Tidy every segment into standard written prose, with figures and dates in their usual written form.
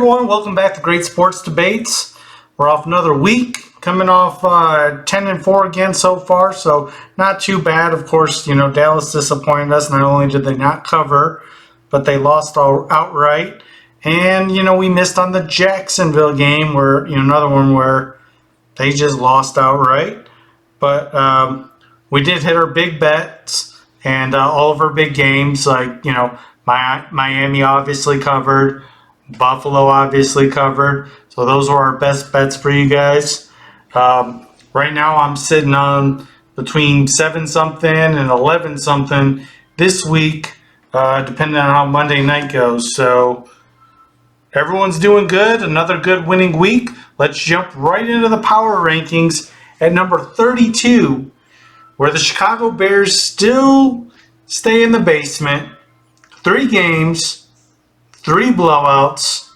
everyone, welcome back to Great Sports Debates. We're off another week, coming off 10-4 again so far, so not too bad. Of course, Dallas disappointed us. Not only did they not cover, but they lost outright. And, we missed on the Jacksonville game, where, another one where they just lost outright. But we did hit our big bets and all of our big games, like, Miami obviously covered. Buffalo obviously covered. So those were our best bets for you guys. Right now I'm sitting on between 7-something and 11-something this week, depending on how Monday night goes. So everyone's doing good. Another good winning week. Let's jump right into the power rankings at number 32, where the Chicago Bears still stay in the basement. 3 games. 3 blowouts,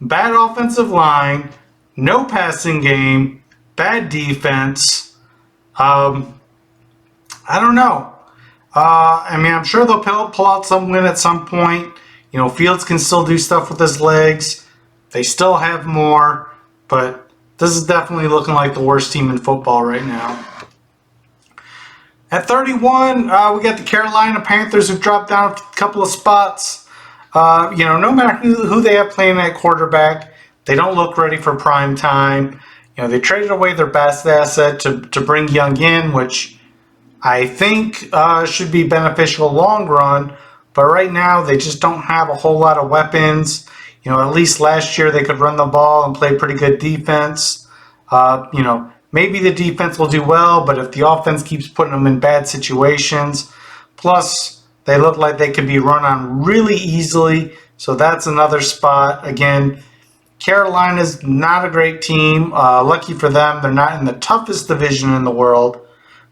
bad offensive line, no passing game, bad defense. I don't know. I'm sure they'll pull out some win at some point. Fields can still do stuff with his legs. They still have more, but this is definitely looking like the worst team in football right now. At 31, we got the Carolina Panthers, who've dropped down a couple of spots. No matter who they have playing at quarterback, they don't look ready for prime time. They traded away their best asset to bring Young in, which I think should be beneficial long run. But right now, they just don't have a whole lot of weapons. At least last year they could run the ball and play pretty good defense. Maybe the defense will do well, but if the offense keeps putting them in bad situations, plus they look like they could be run on really easily, so that's another spot. Again, Carolina's not a great team. Lucky for them, they're not in the toughest division in the world,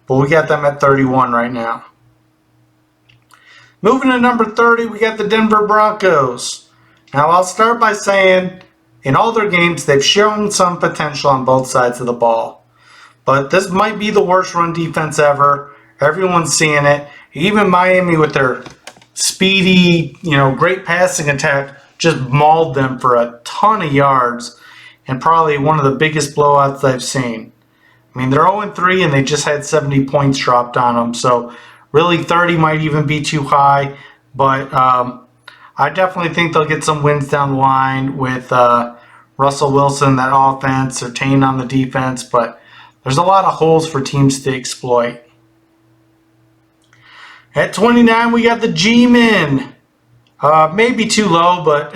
but we got them at 31 right now. Moving to number 30, we got the Denver Broncos. Now, I'll start by saying, in all their games, they've shown some potential on both sides of the ball. But this might be the worst run defense ever. Everyone's seeing it. Even Miami, with their speedy, great passing attack, just mauled them for a ton of yards, and probably one of the biggest blowouts I've seen. They're 0-3 and they just had 70 points dropped on them. So really 30 might even be too high. But I definitely think they'll get some wins down the line with Russell Wilson, that offense, Surtain on the defense. But there's a lot of holes for teams to exploit. At 29, we got the G-Men. Maybe too low, but,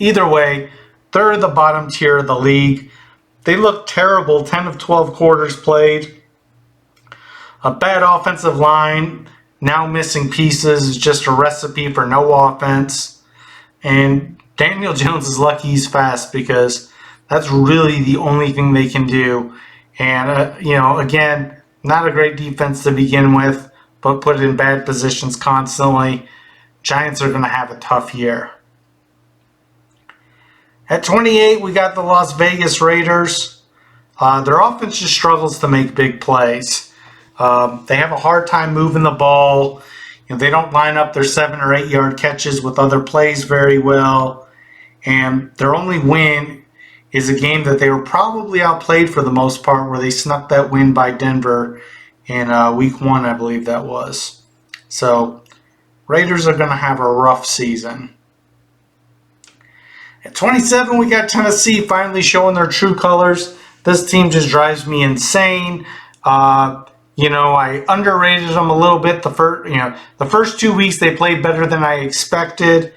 either way, they're the bottom tier of the league. They look terrible, 10 of 12 quarters played. A bad offensive line, now missing pieces, is just a recipe for no offense. And Daniel Jones is lucky he's fast, because that's really the only thing they can do. And, again, not a great defense to begin with, but put it in bad positions constantly. Giants are going to have a tough year. At 28, we got the Las Vegas Raiders. Their offense just struggles to make big plays. They have a hard time moving the ball. They don't line up their 7 or 8 yard catches with other plays very well. And their only win is a game that they were probably outplayed for the most part, where they snuck that win by Denver in week 1, I believe that was. So, Raiders are going to have a rough season. At 27, we got Tennessee finally showing their true colors. This team just drives me insane. I underrated them a little bit. The first 2 weeks they played better than I expected.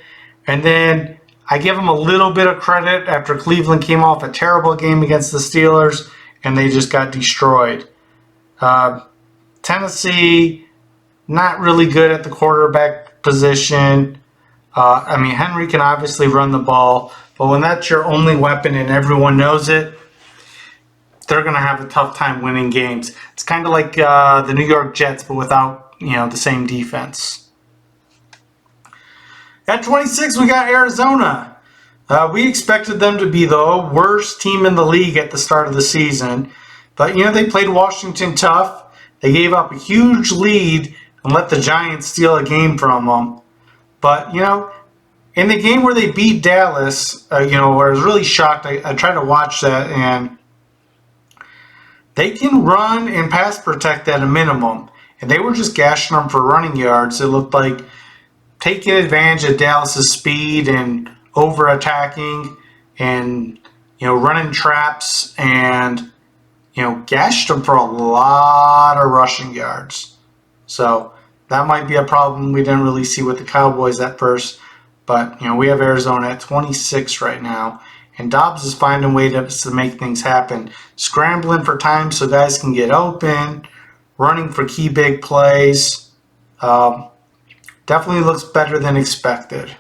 And then I give them a little bit of credit after Cleveland came off a terrible game against the Steelers, and they just got destroyed. Tennessee, not really good at the quarterback position. Henry can obviously run the ball, but when that's your only weapon and everyone knows it, they're going to have a tough time winning games. It's kind of like the New York Jets, but without, the same defense. At 26, we got Arizona. We expected them to be the worst team in the league at the start of the season, but, they played Washington tough. They gave up a huge lead and let the Giants steal a game from them. But, In the game where they beat Dallas, where I was really shocked, I tried to watch that, and they can run and pass protect at a minimum. And they were just gashing them for running yards. It looked like taking advantage of Dallas's speed and over-attacking and, running traps and, gashed them for a lot of rushing yards. So that might be a problem we didn't really see with the Cowboys at first. But, we have Arizona at 26 right now. And Dobbs is finding ways to make things happen. Scrambling for time so guys can get open. Running for key big plays. Definitely looks better than expected.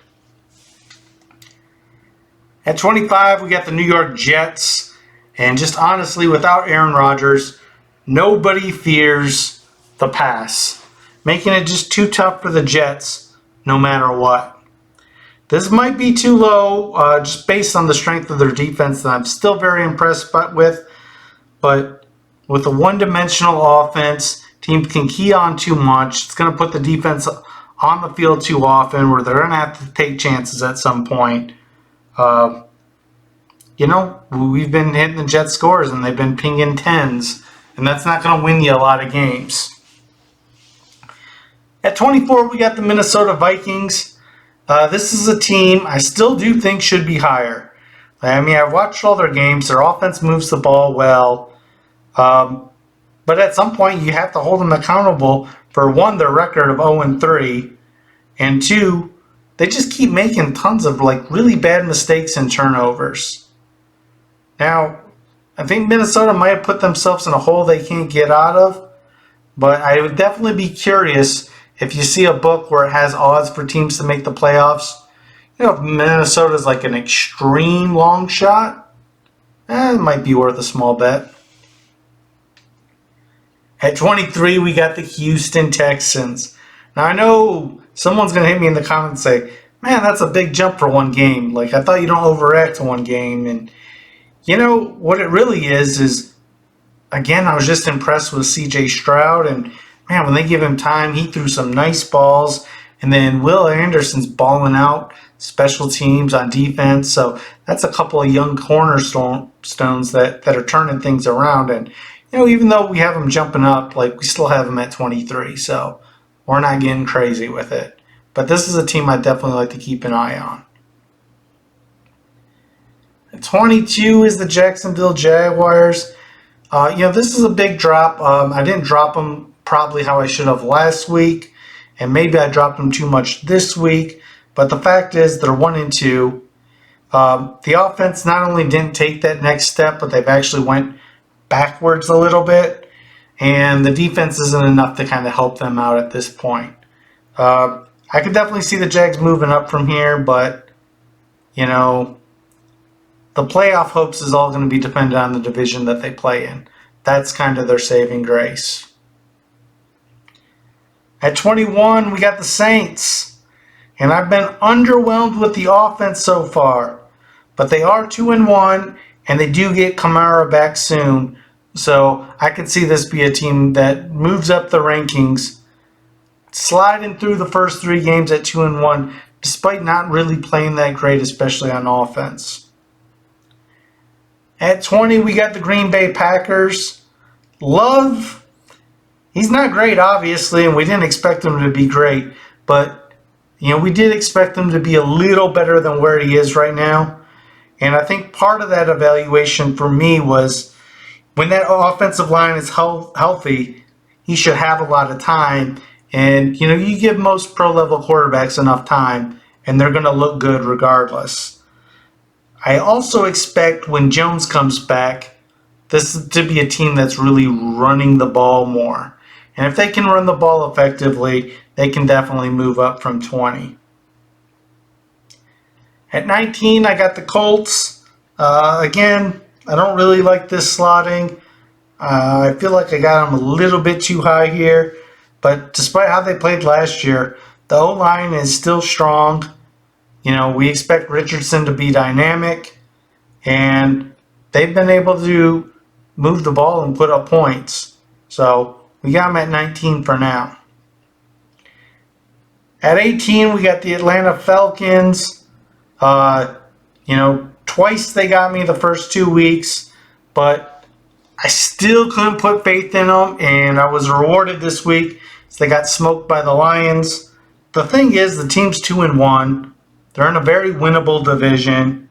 At 25, we got the New York Jets. And just honestly, without Aaron Rodgers, nobody fears the pass. Making it just too tough for the Jets no matter what. This might be too low just based on the strength of their defense that I'm still very impressed with. But with a one-dimensional offense, teams can key on too much. It's going to put the defense on the field too often where they're going to have to take chances at some point. We've been hitting the Jets scores and they've been pinging 10s. And that's not going to win you a lot of games. At 24, we got the Minnesota Vikings. This is a team I still do think should be higher. I mean, I've watched all their games. Their offense moves the ball well. But at some point, you have to hold them accountable for, one, their record of 0-3, and two, they just keep making tons of really bad mistakes and turnovers. Now, I think Minnesota might have put themselves in a hole they can't get out of, but I would definitely be curious if you see a book where it has odds for teams to make the playoffs. If Minnesota's like an extreme long shot, it might be worth a small bet. At 23, we got the Houston Texans. Now, I know someone's going to hit me in the comments and say, man, that's a big jump for one game. I thought you don't overreact to one game. And, what it really is, again, I was just impressed with C.J. Stroud. And, man, when they give him time, he threw some nice balls. And then Will Anderson's balling out special teams on defense. So that's a couple of young cornerstones that are turning things around. And, even though we have them jumping up, we still have them at 23. So we're not getting crazy with it. But this is a team I'd definitely like to keep an eye on. At 22 is the Jacksonville Jaguars. This is a big drop. I didn't drop them probably how I should have last week. And maybe I dropped them too much this week. But the fact is they're 1-2. The offense not only didn't take that next step, but they've actually went backwards a little bit. And the defense isn't enough to kind of help them out at this point. I could definitely see the Jags moving up from here, but, the playoff hopes is all going to be dependent on the division that they play in. That's kind of their saving grace. At 21, we got the Saints. And I've been underwhelmed with the offense so far. But they are 2-1, and they do get Kamara back soon. So I could see this be a team that moves up the rankings, sliding through the first 3 games at 2-1, despite not really playing that great, especially on offense. At 20, we got the Green Bay Packers. Love, he's not great, obviously, and we didn't expect him to be great. But, we did expect him to be a little better than where he is right now. And I think part of that evaluation for me was when that offensive line is healthy, he should have a lot of time. And, you give most pro-level quarterbacks enough time, and they're going to look good regardless. I also expect when Jones comes back, this to be a team that's really running the ball more. And if they can run the ball effectively, they can definitely move up from 20. At 19, I got the Colts. Again, I don't really like this slotting. I feel like I got them a little bit too high here. But despite how they played last year, the O-line is still strong. We expect Richardson to be dynamic. And they've been able to move the ball and put up points. So we got them at 19 for now. At 18, we got the Atlanta Falcons. Twice they got me the first 2 weeks, but I still couldn't put faith in them, and I was rewarded this week. So they got smoked by the Lions. The thing is, the team's 2-1. They're in a very winnable division.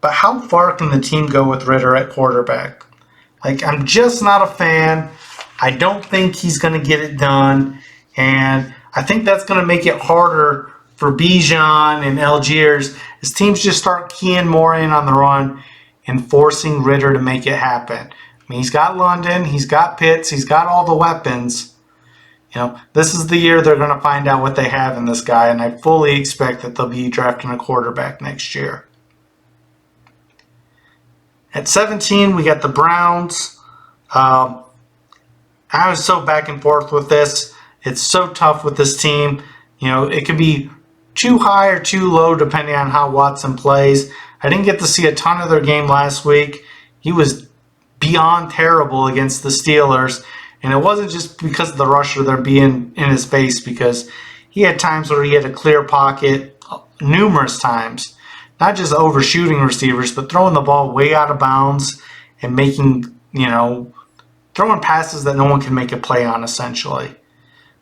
But how far can the team go with Ritter at quarterback? I'm just not a fan. I don't think he's going to get it done. And I think that's going to make it harder for Bijan and Algiers as teams just start keying more in on the run and forcing Ritter to make it happen. I mean, he's got London, he's got Pitts, he's got all the weapons. This is the year they're going to find out what they have in this guy, and I fully expect that they'll be drafting a quarterback next year. At 17, we got the Browns. I was so back and forth with this. It's so tough with this team. It could be too high or too low depending on how Watson plays. I didn't get to see a ton of their game last week. He was beyond terrible against the Steelers. And it wasn't just because of the rusher there being in his face, because he had times where he had a clear pocket numerous times. Not just overshooting receivers, but throwing the ball way out of bounds and making, throwing passes that no one can make a play on, essentially.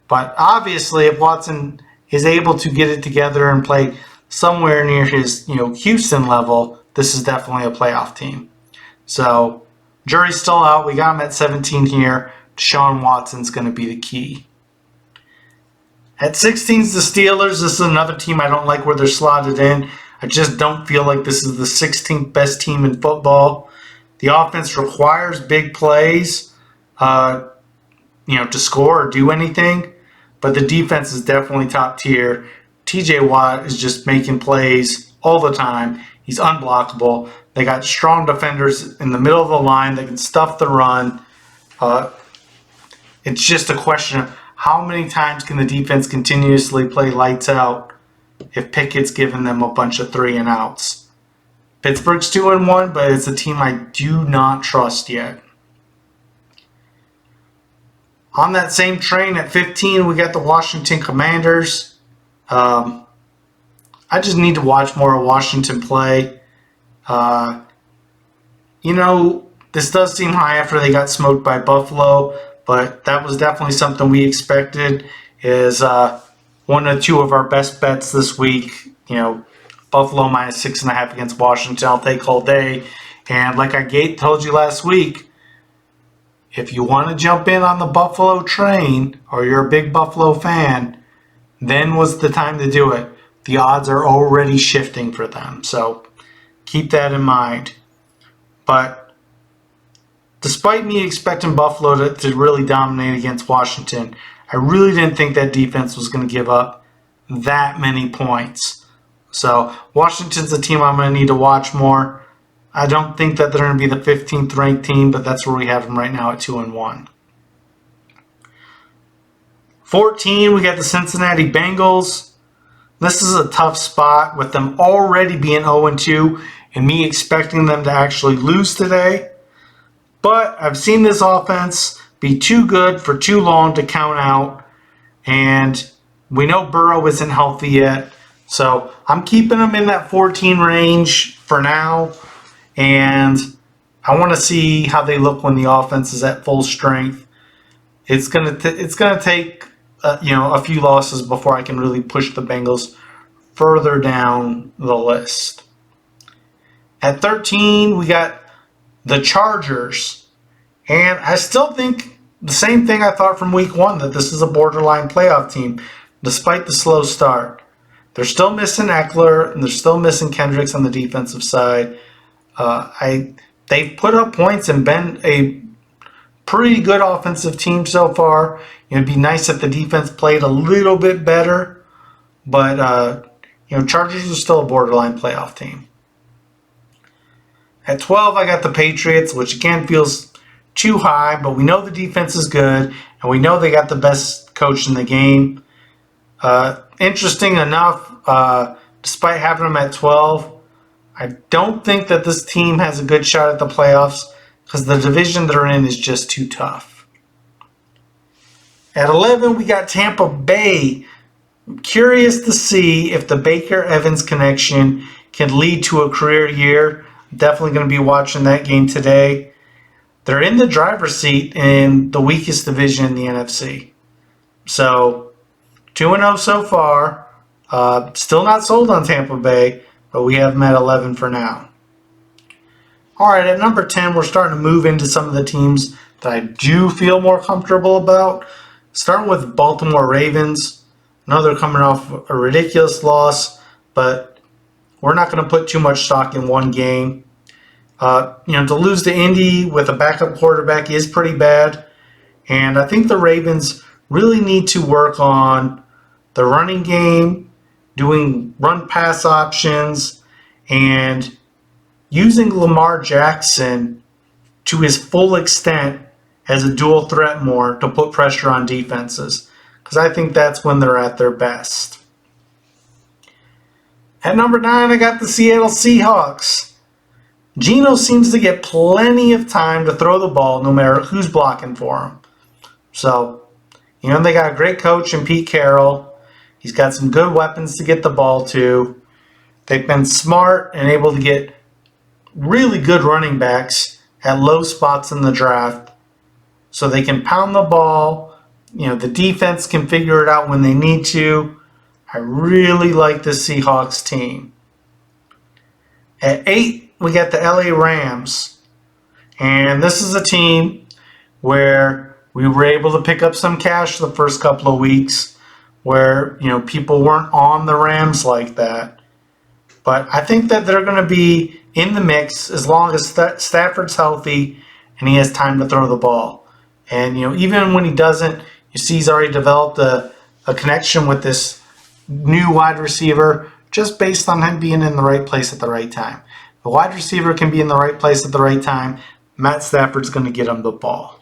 But obviously, if Watson is able to get it together and play somewhere near his, Houston level, this is definitely a playoff team. So, jury's still out. We got him at 17 here. Deshaun Watson's going to be the key. At 16 is the Steelers. This is another team I don't like where they're slotted in. I just don't feel like this is the 16th best team in football. The offense requires big plays, to score or do anything. But the defense is definitely top tier. TJ Watt is just making plays all the time. He's unblockable. They got strong defenders in the middle of the line that can stuff the run. It's just a question of how many times can the defense continuously play lights out if Pickett's giving them a bunch of 3-and-outs. Pittsburgh's 2-1, but it's a team I do not trust yet. On that same train at 15, we got the Washington Commanders. I just need to watch more of Washington play. This does seem high after they got smoked by Buffalo, but that was definitely something we expected. Is one or two of our best bets this week. Buffalo minus 6.5 against Washington. I'll take all day. And like I told you last week, if you want to jump in on the Buffalo train or you're a big Buffalo fan, then was the time to do it. The odds are already shifting for them. So keep that in mind. But despite me expecting Buffalo to really dominate against Washington, I really didn't think that defense was going to give up that many points. So Washington's a team I'm going to need to watch more. I don't think that they're going to be the 15th ranked team, but that's where we have them right now at 2-1. 14, we got the Cincinnati Bengals. This is a tough spot with them already being 0-2 and me expecting them to actually lose today. But I've seen this offense be too good for too long to count out. And we know Burrow isn't healthy yet. So I'm keeping them in that 14 range for now. And I want to see how they look when the offense is at full strength. It's gonna take a few losses before I can really push the Bengals further down the list. At 13, we got the Chargers. And I still think the same thing I thought from week 1, that this is a borderline playoff team, despite the slow start. They're still missing Eckler, and they're still missing Kendricks on the defensive side. They've put up points and been a pretty good offensive team so far. It'd be nice if the defense played a little bit better. But, Chargers are still a borderline playoff team. At 12, I got the Patriots, which again feels too high, but we know the defense is good, and we know they got the best coach in the game. Interesting enough, despite having them at 12, I don't think that this team has a good shot at the playoffs because the division they're in is just too tough. At 11, we got Tampa Bay. I'm curious to see if the Baker-Evans connection can lead to a career year. Definitely going to be watching that game today. They're in the driver's seat in the weakest division in the NFC. So 2-0 so far. Still not sold on Tampa Bay, but we have them at 11 for now. All right, at number 10, we're starting to move into some of the teams that I do feel more comfortable about. Starting with Baltimore Ravens. I know they're coming off a ridiculous loss, but we're not going to put too much stock in one game. To lose to Indy with a backup quarterback is pretty bad. And I think the Ravens really need to work on the running game, doing run-pass options, and using Lamar Jackson to his full extent as a dual threat more to put pressure on defenses, because I think that's when they're at their best. At number 9, I got the Seattle Seahawks. Geno seems to get plenty of time to throw the ball no matter who's blocking for him. So, they got a great coach in Pete Carroll. He's got some good weapons to get the ball to. They've been smart and able to get really good running backs at low spots in the draft so they can pound the ball. The defense can figure it out when they need to. I really like the Seahawks team. At 8, we got the LA Rams. And this is a team where we were able to pick up some cash the first couple of weeks where, people weren't on the Rams like that. But I think that they're going to be in the mix as long as Stafford's healthy and he has time to throw the ball. And, even when he doesn't, you see he's already developed a connection with this new wide receiver just based on him being in the right place at the right time. The wide receiver can be in the right place at the right time. Matt Stafford's going to get him the ball.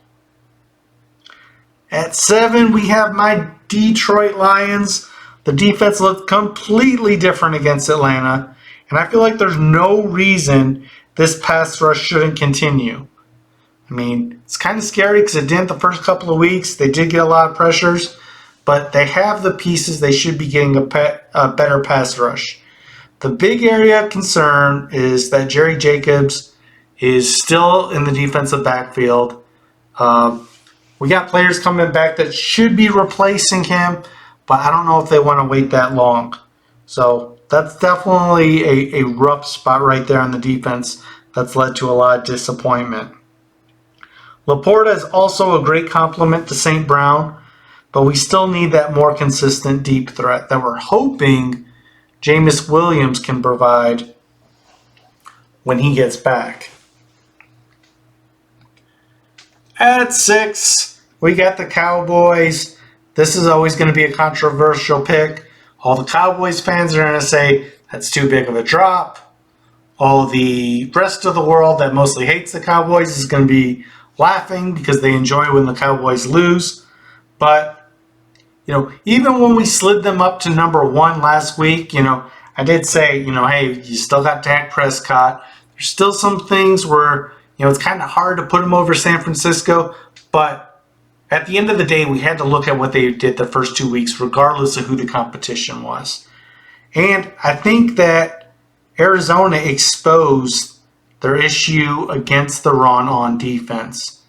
At 7, we have my Detroit Lions. The defense looked completely different against Atlanta. And I feel like there's no reason this pass rush shouldn't continue. I mean, it's kind of scary because it didn't the first couple of weeks. They did get a lot of pressures, but they have the pieces. They should be getting a better pass rush. The big area of concern is that Jerry Jacobs is still in the defensive backfield. We got players coming back that should be replacing him, but I don't know if they want to wait that long. So that's definitely a rough spot right there on the defense that's led to a lot of disappointment. Laporta is also a great complement to St. Brown, but we still need that more consistent deep threat that we're hoping Jameis Williams can provide when he gets back. At 6, we got the Cowboys. This is always going to be a controversial pick. All the Cowboys fans are going to say that's too big of a drop. All the rest of the world that mostly hates the Cowboys is going to be laughing because they enjoy when the Cowboys lose. But, even when we slid them up to number 1 last week, I did say, hey, you still got Dak Prescott. There's still some things where, it's kind of hard to put them over San Francisco. But at the end of the day, we had to look at what they did the first 2 weeks, regardless of who the competition was. And I think that Arizona exposed their issue against the run on defense,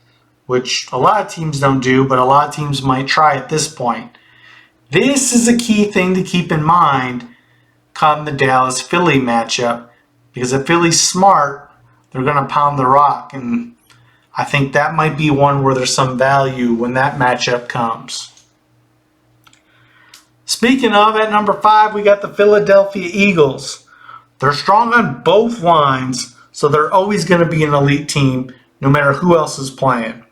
which a lot of teams don't do, but a lot of teams might try at this point. This is a key thing to keep in mind come the Dallas-Philly matchup, because if Philly's smart, they're going to pound the rock, and I think that might be one where there's some value when that matchup comes. Speaking of, at number 5, we got the Philadelphia Eagles. They're strong on both lines, so they're always going to be an elite team no matter who else is playing.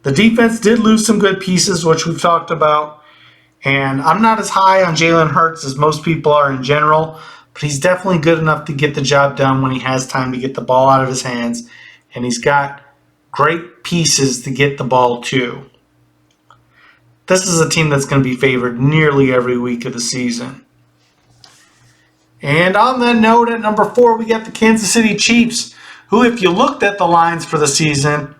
The defense did lose some good pieces, which we've talked about. And I'm not as high on Jalen Hurts as most people are in general, but he's definitely good enough to get the job done when he has time to get the ball out of his hands. And he's got great pieces to get the ball to. This is a team that's going to be favored nearly every week of the season. And on that note, at number 4, we got the Kansas City Chiefs, who, if you looked at the lines for the season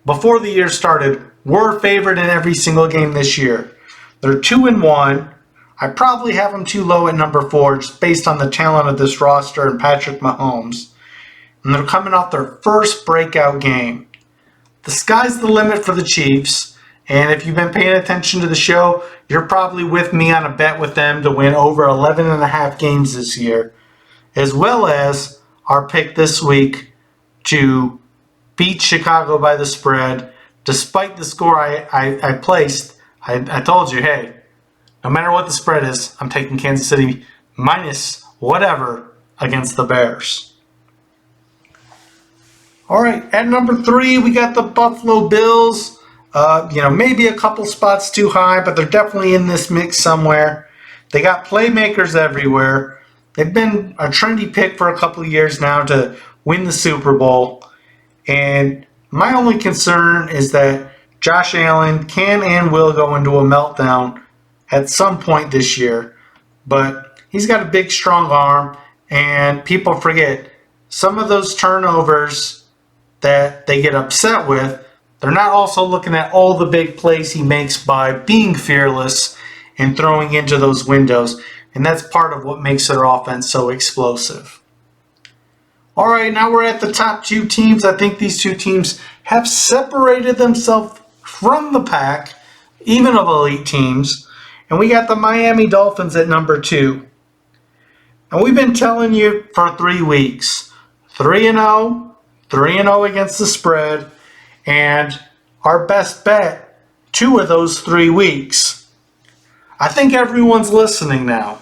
before the year started, were favored in every single game this year. They're 2-1. I probably have them too low at number 4 just based on the talent of this roster and Patrick Mahomes. And they're coming off their first breakout game. The sky's the limit for the Chiefs. And if you've been paying attention to the show, you're probably with me on a bet with them to win over 11.5 games this year. As well as our pick this week to beat Chicago by the spread. Despite the score I placed, I told you, hey, no matter what the spread is, I'm taking Kansas City minus whatever against the Bears. All right, at number 3, we got the Buffalo Bills. Maybe a couple spots too high, but they're definitely in this mix somewhere. They got playmakers everywhere. They've been a trendy pick for a couple of years now to win the Super Bowl. And my only concern is that Josh Allen can and will go into a meltdown at some point this year. But he's got a big, strong arm, and people forget some of those turnovers that they get upset with, they're not also looking at all the big plays he makes by being fearless and throwing into those windows. And that's part of what makes their offense so explosive. All right, now we're at the top 2 teams. I think these 2 teams have separated themselves from the pack, even of elite teams. And we got the Miami Dolphins at number 2. And we've been telling you for 3 weeks, 3-0, 3-0 against the spread, and our best bet 2 of those 3 weeks. I think everyone's listening now.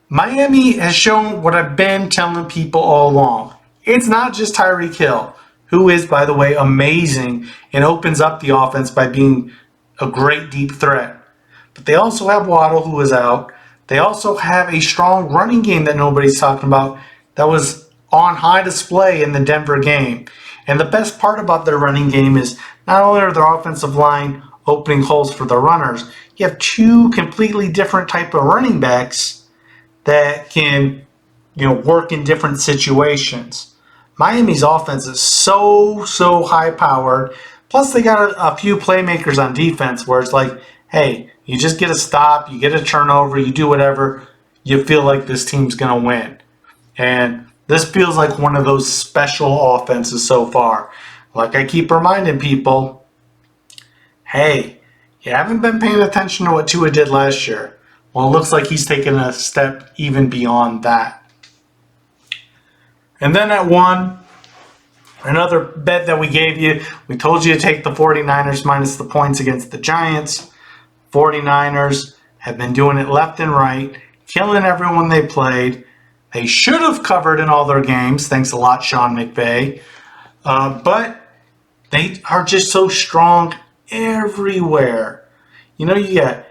Miami has shown what I've been telling people all along. It's not just Tyreek Hill, who is, by the way, amazing and opens up the offense by being a great deep threat. But they also have Waddle, who is out. They also have a strong running game that nobody's talking about that was on high display in the Denver game. And the best part about their running game is not only are their offensive line opening holes for the runners, you have 2 completely different type of running backs that can, work in different situations. Miami's offense is so high powered. Plus they got a few playmakers on defense where it's like, hey, you just get a stop, you get a turnover, you do whatever, you feel like this team's going to win. And this feels like one of those special offenses so far. Like I keep reminding people, hey, you haven't been paying attention to what Tua did last year. Well, it looks like he's taken a step even beyond that. And then at 1, another bet that we gave you, we told you to take the 49ers minus the points against the Giants. 49ers have been doing it left and right, killing everyone they played. They should have covered in all their games. Thanks a lot, Sean McVay. But they are just so strong everywhere. You got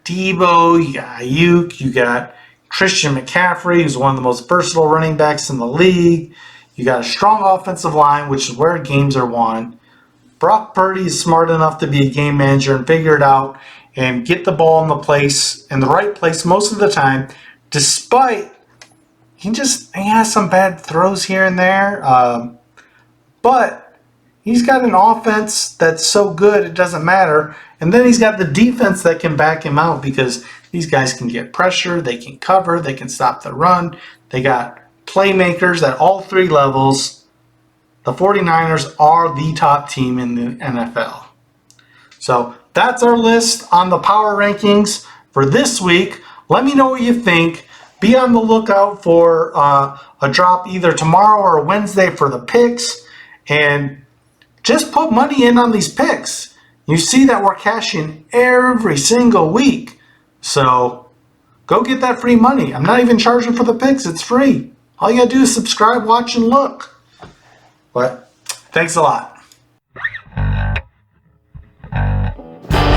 Debo, you got Ayuk, you got Christian McCaffrey, who's one of the most versatile running backs in the league. You got a strong offensive line, which is where games are won. Brock Purdy is smart enough to be a game manager and figure it out and get the ball in the right place most of the time, despite he has some bad throws here and there. But he's got an offense that's so good it doesn't matter. And then he's got the defense that can back him out because these guys can get pressure, they can cover, they can stop the run. They got playmakers at all 3 levels. The 49ers are the top team in the NFL. So that's our list on the power rankings for this week. Let me know what you think. Be on the lookout for a drop either tomorrow or Wednesday for the picks. And just put money in on these picks. You see that we're cashing every single week. So go get that free money. I'm not even charging for the picks. It's free. All you got to do is subscribe, watch, and look. But thanks a lot.